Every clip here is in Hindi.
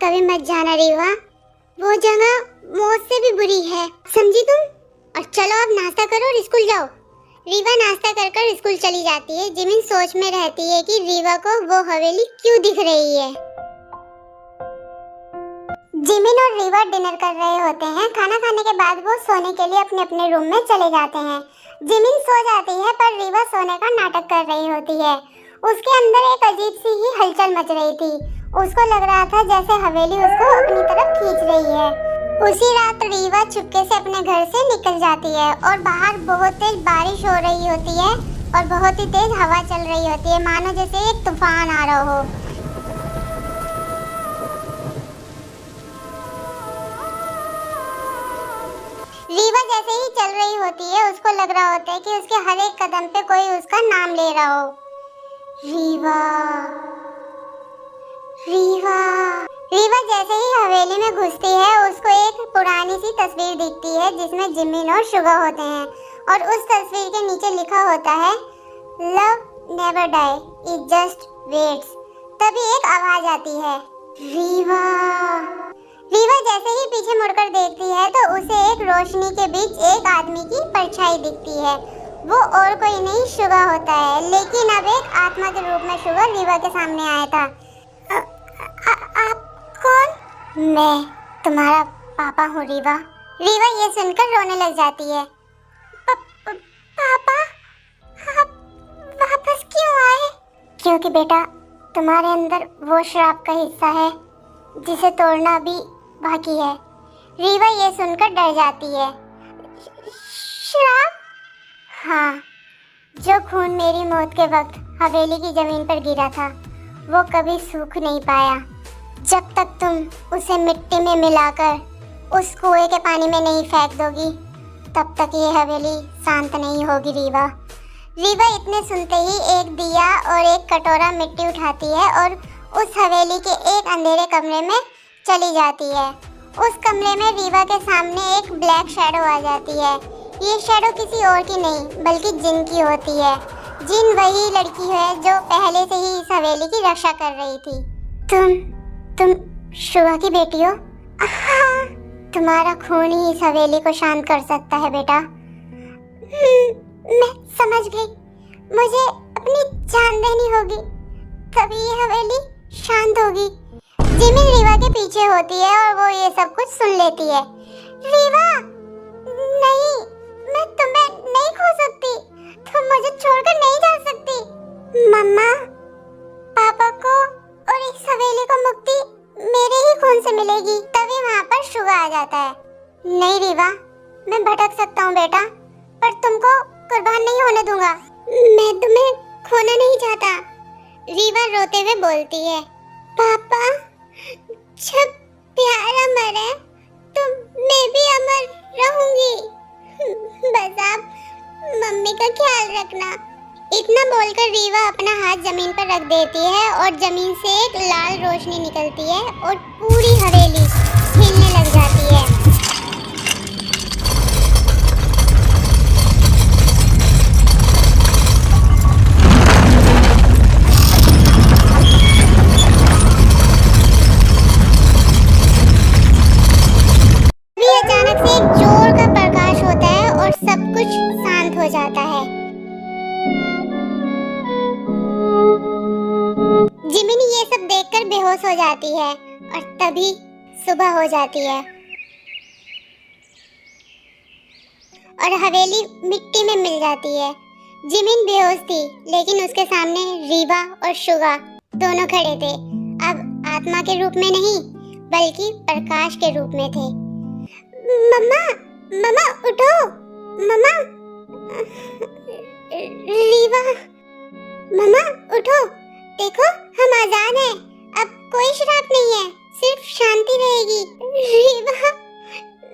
कभी मत जाना रीवा, वो जगह मौत से भी बुरी है, समझी तुम? और चलो अब नाश्ता करो और स्कूल जाओ। रीवा नाश्ता कर कर स्कूल चली जाती है। जिमिन सोच में रहती है कि रीवा को वो हवेली क्यों दिख रही है। जिमिन और रीवा डिनर कर रहे होते हैं। खाना खाने के बाद वो सोने के लिए अपने अपने रूम में चले जाते हैं। जिमिन सो जाती है पर रीवा सोने का नाटक कर रही होती है। उसके अंदर एक अजीब सी ही हलचल मच रही थी। उसको लग रहा था जैसे हवेली उसको अपनी तरफ खींच रही है। उसी रात रीवा चुपके से अपने घर से निकल जाती है और बाहर बहुत तेज बारिश हो रही होती है और बहुत ही तेज हवा चल रही होती है, मानो जैसे एक तूफान आ रहा हो। रीवा जैसे ही चल रही होती है उसको लग रहा होता है कि उसके हर एक कदम पे कोई उसका नाम ले रहा हो। रीवा, रीवा। रीवा जैसे ही हवेली में घुसती है उसको एक पुरानी सी तस्वीर दिखती है जिसमें जिमिन और शुगा होते हैं और उस तस्वीर के नीचे लिखा होता है love never die, it just waits. तभी एक आवाज आती है, रीवा। रीवा जैसे ही पीछे मुड़कर देखती है तो उसे एक रोशनी के बीच एक आदमी की परछाई दिखती है। वो और कोई नहीं शुगा होता है, लेकिन अब एक आत्मा के रूप में शुगा रीवा के सामने आया था। आप कौन? मैं तुम्हारा पापा हूँ रीवा। रीवा ये सुनकर रोने लग जाती है। पापा, आप वापस क्यों आए? क्योंकि बेटा तुम्हारे अंदर वो श्राप का हिस्सा है जिसे तोड़ना भी बाकी है। रीवा ये सुनकर डर जाती है। श्राप? हाँ, जो खून मेरी मौत के वक्त हवेली की जमीन पर गिरा था वो कभी सूख नहीं पाया। जब तक तुम उसे मिट्टी में मिलाकर उस कुएं के पानी में नहीं फेंक दोगी तब तक ये हवेली शांत नहीं होगी रीवा। रीवा इतने सुनते ही एक दिया और एक कटोरा मिट्टी उठाती है और उस हवेली के एक अंधेरे कमरे में चली जाती है। उस कमरे में रीवा के सामने एक ब्लैक शैडो आ जाती है। ये शैडो किसी और की नहीं बल्कि जिन की होती है। जिन वही लड़की है जो पहले से ही इस हवेली की रक्षा कर रही थी। तुम शुगा की बेटी हो? हाँ। तुम्हारा खून ही इस हवेली को शांत कर सकता है बेटा। मैं समझ गई। मुझे अपनी जान देनी होगी तभी ये हवेली शांत होगी। जिमिन रीवा के पीछे होती है और वो ये सब कुछ सुन लेती है। रीवा, नहीं, मैं तुम्हें नहीं खो सकती। तुम मुझे छोड़कर नहीं जा सकती। मम्मा, पापा को और इस हवेली को मुक्ति मेरे ही खून से मिलेगी। तभी वहाँ पर शुगा आ जाता है। नहीं रीवा, मैं भटक सकता हूँ बेटा, पर तुमको कुर्बान नहीं होने दूंगा। मैं तुम्हें खोना नहीं चाहता। रीवा रोते हुए बोलती है। पापा, जब प्यारा मरे तो मैं भी अमर रहूंगी। बस आप मम्मी का ख्याल रखना। इतना बोलकर रीवा अपना हाथ जमीन पर रख देती है और जमीन से एक लाल रोशनी निकलती है और पूरी हवेली हिलने लग जाती है। अभी अचानक से एक जोर का प्रकाश होता है और सब कुछ शांत हो जाता है। जिमिनी ये सब देखकर बेहोश हो जाती है और तभी सुबह हो जाती है और हवेली मिट्टी में मिल जाती है। जिमिन बेहोश थी लेकिन उसके सामने रीवा और शुगा दोनों खड़े थे। अब आत्मा के रूप में नहीं बल्कि प्रकाश के रूप में थे। मम्मा, मम्मा उठो। मम्मा, रीवा, मम्मा उठो। देखो हम आजाद हैं। अब कोई श्राप नहीं है, सिर्फ शांति रहेगी। रीवा,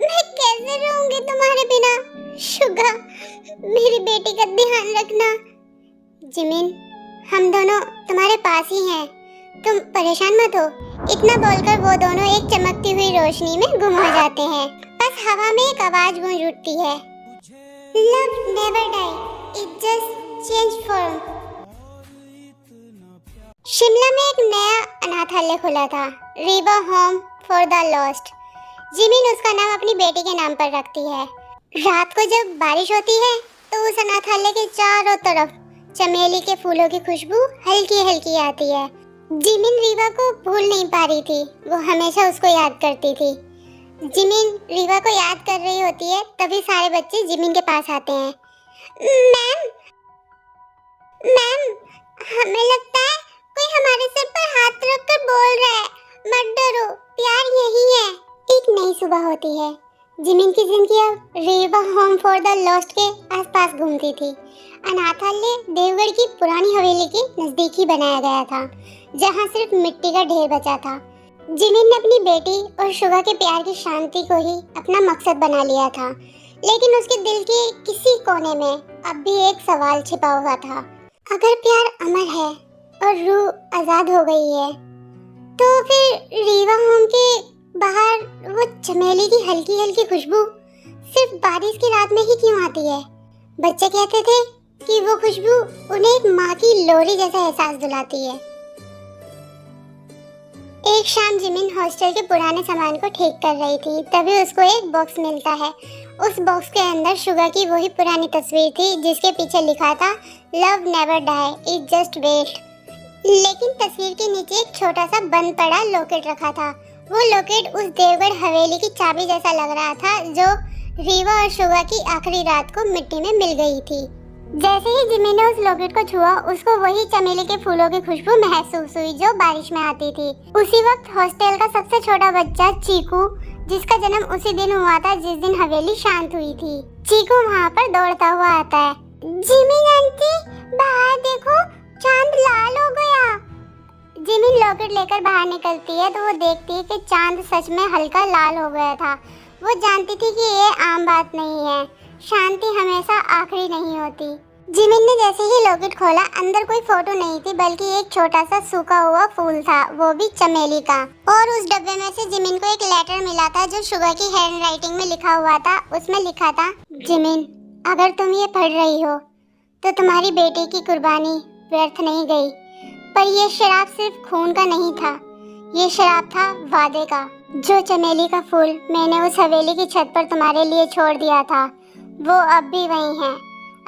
मैं कैसे रहूंगी तुम्हारे बिना? शुगा, मेरी बेटी का ध्यान रखना। जिमिन, हम दोनों तुम्हारे पास ही हैं, तुम परेशान मत हो। इतना बोलकर वो दोनों एक चमकती हुई रोशनी में गुम हो जाते हैं। बस हवा में एक आवाज गूंज उठती है। Love never die, it just change form. Shimla में एक नया अनाथालय खुला था, Riva home for the lost. Jimin उसका नाम अपनी बेटी के नाम पर रखती है। रात को जब बारिश होती है तो उस अनाथालय के चारों तरफ चमेली के फूलों की खुशबू हल्की हल्की आती है। जिमिन रीवा को भूल नहीं पा रही थी, वो हमेशा उसको याद करती थी। जिमिन रीवा को याद कर रही होती है, तभी सारे बच्चे जिमिन के पास आते हैं। मैम, मैम, हमें लगता है कोई हमारे सर पर हाथ रखकर बोल रहा है, मत डरो, प्यार यही है। एक नई सुबह होती है। जिमिन की जिंदगी अब Rewa home for the lost के आसपास घूमती थी। अनाथालय देवगढ़ की पुरानी हवेली के नजदीक ही बनाया गया था, जहाँ सिर्फ मिट्टी का ढेर बचा था। जिमिन ने अपनी बेटी और शुगा के प्यार की शांति को ही अपना मकसद बना लिया था, लेकिन उसके दिल के किसी कोने में अब भी एक सवाल छिपा हुआ था। अगर प्यार अमर है और रूह आजाद हो गई है, तो फिर रीवा होम के बाहर वो चमेली की हल्की हल्की खुशबू सिर्फ बारिश की रात में ही क्यों आती है? बच्चे कहते थे कि वो खुशबू उन्हें एक माँ की लोरी जैसा एहसास दिलाती है। एक शाम जिमिन हॉस्टल के पुराने सामान को ठीक कर रही थी, तभी उसको एक बॉक्स मिलता है। उस बॉक्स के अंदर शुगा की वही पुरानी तस्वीर थी जिसके पीछे लिखा था, love never die, it just wait. लेकिन तस्वीर के नीचे एक छोटा सा बंद पड़ा लॉकेट रखा था। वो लॉकेट उस देवगढ़ हवेली की चाबी जैसा लग रहा था, जो रीवा और शुगा की आखिरी रात को मिट्टी में मिल गई थी। जैसे ही जिमिन ने उस लॉकेट को छुआ, उसको वही चमेली के फूलों की खुशबू महसूस हुई जो बारिश में आती थी। उसी वक्त हॉस्टल का सबसे छोटा बच्चा चीकू, जिसका जन्म उसी दिन हुआ था जिस दिन हवेली शांत हुई थी, चीकू वहाँ पर दौड़ता हुआ आता है। जिमिन आंटी, बाहर देखो, चांद लाल हो गया। जिमिन लॉकेट लेकर बाहर निकलती है तो वो देखती है कि चांद सच में हल्का लाल हो गया था। वो जानती थी कि ये आम बात नहीं है, शांति हमेशा आखिरी नहीं होती। जिमिन ने जैसे ही लॉकेट खोला, अंदर कोई फोटो नहीं थी, बल्कि एक छोटा सा सूखा हुआ फूल था, वो भी चमेली का। और उस डब्बे में से जिमिन को एक लेटर मिला था जो शुगा की हैंड राइटिंग में लिखा हुआ था। उसमें लिखा था, जिमिन, अगर तुम ये पढ़ रही हो तो तुम्हारी बेटी की कुर्बानी व्यर्थ नहीं गई। पर ये शराब सिर्फ खून का नहीं था, ये शराब था वादे का। जो चमेली का फूल मैंने उस हवेली की छत पर तुम्हारे लिए छोड़ दिया था, वो अब भी वही है।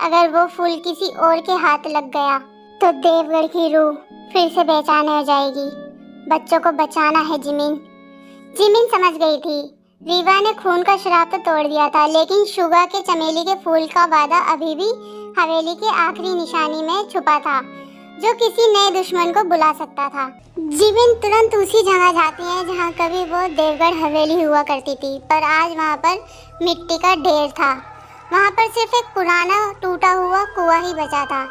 अगर वो फूल किसी और के हाथ लग गया तो देवगढ़ की रूह फिर से बेचैन हो जाएगी। बच्चों को बचाना है जिमिन। जिमिन समझ गई थी, रीवा ने खून का शराब तो तोड़ दिया था, लेकिन शुगा के चमेली के फूल का वादा अभी भी हवेली के आखिरी निशानी में छुपा था, जो किसी नए दुश्मन को बुला सकता था। जिमिन तुरंत उसी जगह जाती है जहाँ कभी वो देवगढ़ हवेली हुआ करती थी, पर आज वहाँ पर मिट्टी का ढेर था। वहाँ पर सिर्फ एक पुराना टूटा हुआ कुआं ही बचा था।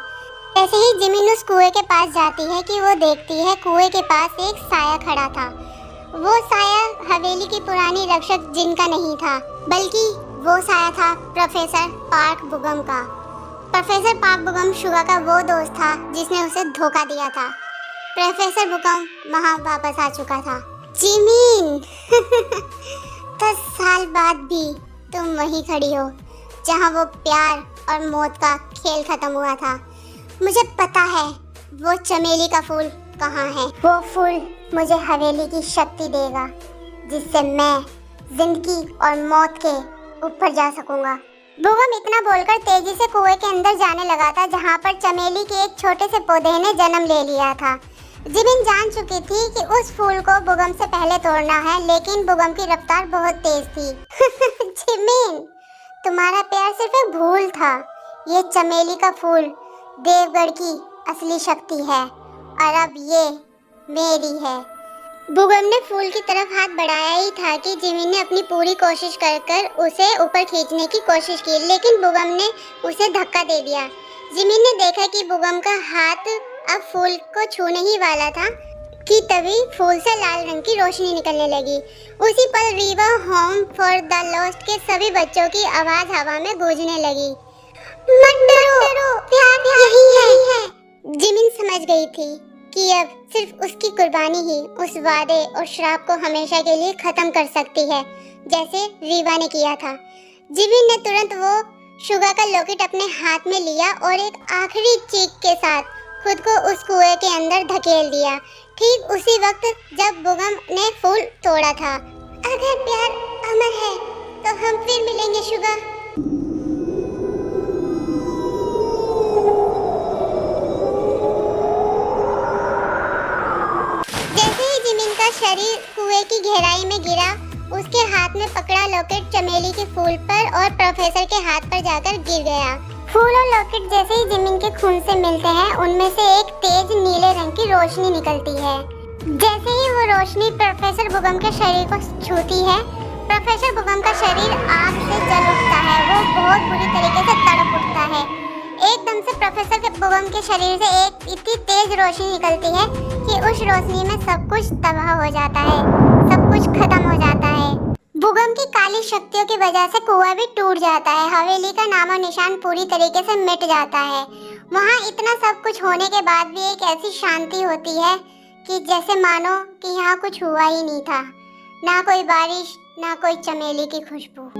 ऐसे ही जिमिन उस कुएं के पास जाती है कि वो देखती है कुएं के पास एक साया खड़ा था। वो साया हवेली की पुरानी रक्षक जिन का नहीं था, बल्कि वो साया था प्रोफेसर पार्क बुगम का। प्रोफेसर पार्क बुगम शुगा का वो दोस्त था जिसने उसे धोखा दिया था। प्रोफेसर बुगम वहाँ वापस आ चुका था। जिमिन 10 साल बाद भी तुम वहीं खड़ी हो जहाँ वो प्यार और मौत का खेल खत्म हुआ था। मुझे पता है वो चमेली का फूल कहाँ है। वो फूल मुझे हवेली की शक्ति देगा, जिससे मैं जिंदगी और मौत के ऊपर जा सकूंगा। बुगम इतना बोलकर तेजी से कुएं के अंदर जाने लगा था, जहाँ पर चमेली के एक छोटे से पौधे ने जन्म ले लिया था। जिमिन जान चुकी थी कि उस फूल को बुगम से पहले तोड़ना है, लेकिन बुगम की रफ्तार बहुत तेज थी। जिमिन, तुम्हारा प्यार सिर्फ एक भूल था। ये चमेली का फूल देवगढ़ की असली शक्ति है, और अब ये मेरी है। बुगम ने फूल की तरफ हाथ बढ़ाया ही था कि जिमिन ने अपनी पूरी कोशिश कर उसे ऊपर खींचने की कोशिश की, लेकिन बुगम ने उसे धक्का दे दिया। जिमिन ने देखा कि बुगम का हाथ अब फूल को छूने ही वाला था कि तभी फूल से लाल रंग की रोशनी निकलने लगी। उसी पल Rewa home for the lost के सभी बच्चों की आवाज हवा में गूंजने लगी। मत डरो, प्यार यही है। जिमिन समझ गई थी कि अब सिर्फ उसकी कुर्बानी ही उस वादे और श्राप को हमेशा के लिए खत्म कर सकती है, जैसे रीवा ने किया था। जिमिन ने तुरंत वो शुगा का लॉकेट अपने हाथ में लिया और एक आखिरी चीख के साथ खुद को उस कुएं के अंदर धकेल दिया, ठीक उसी वक्त जब बुगम ने फूल तोड़ा था। अगर प्यार अमर है तो हम फिर मिलेंगे शुगा। जैसे ही जिमिन का शरीर कुएं की गहराई में गिरा, उसके हाथ में पकड़ा लॉकेट चमेली के फूल पर और प्रोफेसर के हाथ पर जाकर गिर गया। फूल और लॉकेट जैसे ही जिमिन के खून से मिलते हैं, उनमें से एक तेज नीले रंग की रोशनी निकलती है। जैसे ही वो रोशनी प्रोफेसर बुगम के शरीर को छूती है, प्रोफेसर बुगम का शरीर आग से जल उठता है। वो बहुत बुरी तरीके से तड़प उठता है। एकदम से प्रोफेसर बुगम के शरीर से एक इतनी तेज रोशनी निकलती है कि उस रोशनी में सब कुछ तबाह हो जाता है, सब कुछ खत्म हो जाता है। बुगम की काली शक्तियों की वजह से कुआं भी टूट जाता है। हवेली का नामो निशान पूरी तरीके से मिट जाता है। वहाँ इतना सब कुछ होने के बाद भी एक ऐसी शांति होती है कि जैसे मानो कि यहाँ कुछ हुआ ही नहीं था। ना कोई बारिश, ना कोई चमेली की खुशबू।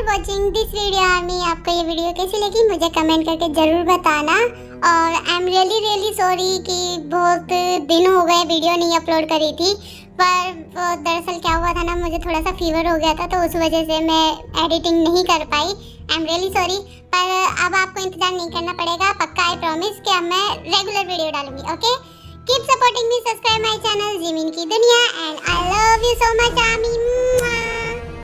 Watching this video army. आपको ये वीडियो कैसी लगी मुझे कमेंट करके ज़रूर बताना। और आई एम रियली सॉरी कि बहुत दिन हो गए वीडियो नहीं अपलोड करी थी, पर दरअसल क्या हुआ था ना, मुझे थोड़ा सा फीवर हो गया था, तो उस वजह से मैं एडिटिंग नहीं कर पाई। I am really sorry. पर अब आपको इंतज़ार नहीं करना पड़ेगा, पक्का आई प्रॉमिस कि अब मैं रेगुलर वीडियो डालूंगी। Okay, keep supporting me, subscribe my channel Jimin की दुनिया, and I love you so much army.